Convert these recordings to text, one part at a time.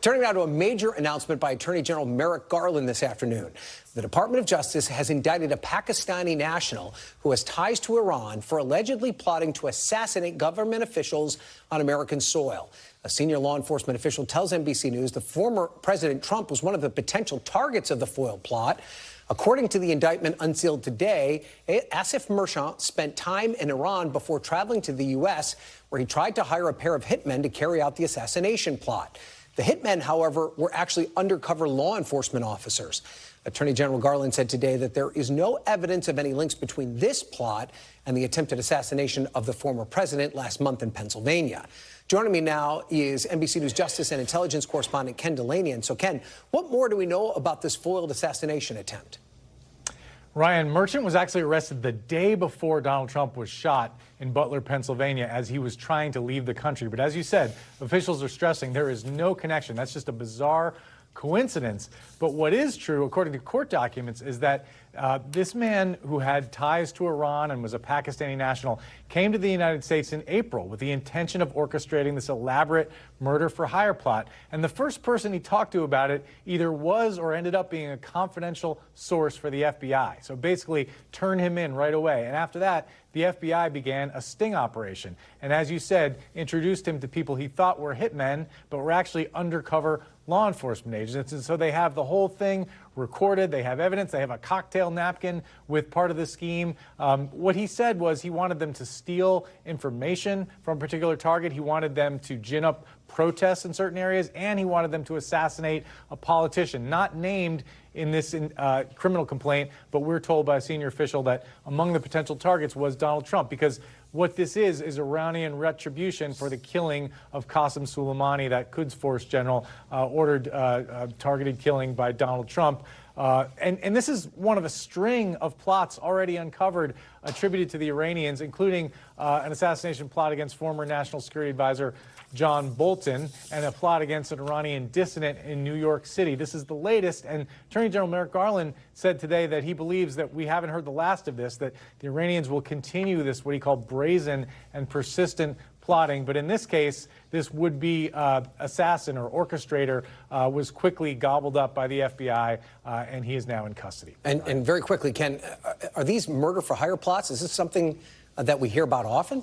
Turning now to a major announcement by Attorney General Merrick Garland this afternoon. The Department of Justice has indicted a Pakistani national who has ties to Iran for allegedly plotting to assassinate government officials on American soil. A senior law enforcement official tells NBC News the former President Trump was one of the potential targets of the foiled plot. According to the indictment unsealed today, Asif Merchant spent time in Iran before traveling to the U.S., where he tried to hire a pair of hitmen to carry out the assassination plot. The hitmen, however, were actually undercover law enforcement officers. Attorney General Garland said today that there is no evidence of any links between this plot and the attempted assassination of the former president last month in Pennsylvania. Joining me now is NBC News Justice and Intelligence correspondent Ken Dilanian. So, Ken, what more do we know about this foiled assassination attempt? Ryan, Merchant was actually arrested the day before Donald Trump was shot in Butler, Pennsylvania, as he was trying to leave the country. But as you said, officials are stressing there is no connection. That's just a bizarre coincidence. But what is true, according to court documents, is that this man who had ties to Iran and was a Pakistani national came to the United States in April with the intention of orchestrating this elaborate murder-for-hire plot. And the first person he talked to about it either was or ended up being a confidential source for the FBI. So basically, turn him in right away. And after that, the FBI began a sting operation. And as you said, introduced him to people he thought were hitmen, but were actually undercover law enforcement agents. And so they have the whole thing recorded. They have evidence. They have a cocktail napkin with part of the scheme. What he said was he wanted them to steal information from a particular target. He wanted them to gin up protests in certain areas, and he wanted them to assassinate a politician, not named in this criminal complaint, but we're told by a senior official that among the potential targets was Donald Trump, because what this is Iranian retribution for the killing of Qasem Soleimani, that Quds Force general ordered targeted killing by Donald Trump. And this is one of a string of plots already uncovered attributed to the Iranians, including an assassination plot against former National Security Advisor John Bolton and a plot against an Iranian dissident in New York City. This is the latest, and Attorney General Merrick Garland said today that he believes that we haven't heard the last of this, that the Iranians will continue this, what he called brazen and persistent plotting. But in this case, this would-be assassin or orchestrator was quickly gobbled up by the FBI, and he is now in custody. And very quickly, Ken, are these murder-for-hire plots? Is this something that we hear about often?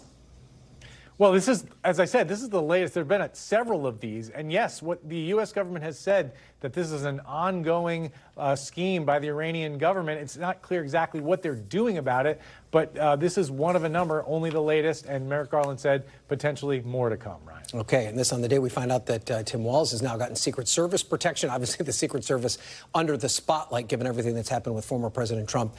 Well, this is, as I said, this is the latest. There have been several of these. And yes, what the U.S. government has said, that this is an ongoing scheme by the Iranian government. It's not clear exactly what they're doing about it, but this is one of a number, only the latest. And Merrick Garland said potentially more to come, Ryan. Okay, and this on the day we find out that Tim Walz has now gotten Secret Service protection. Obviously, the Secret Service under the spotlight, given everything that's happened with former President Trump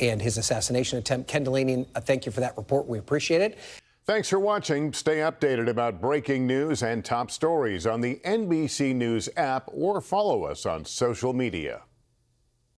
and his assassination attempt. Ken Dilanian, thank you for that report. We appreciate it. Thanks for watching. Stay updated about breaking news and top stories on the NBC News app or follow us on social media.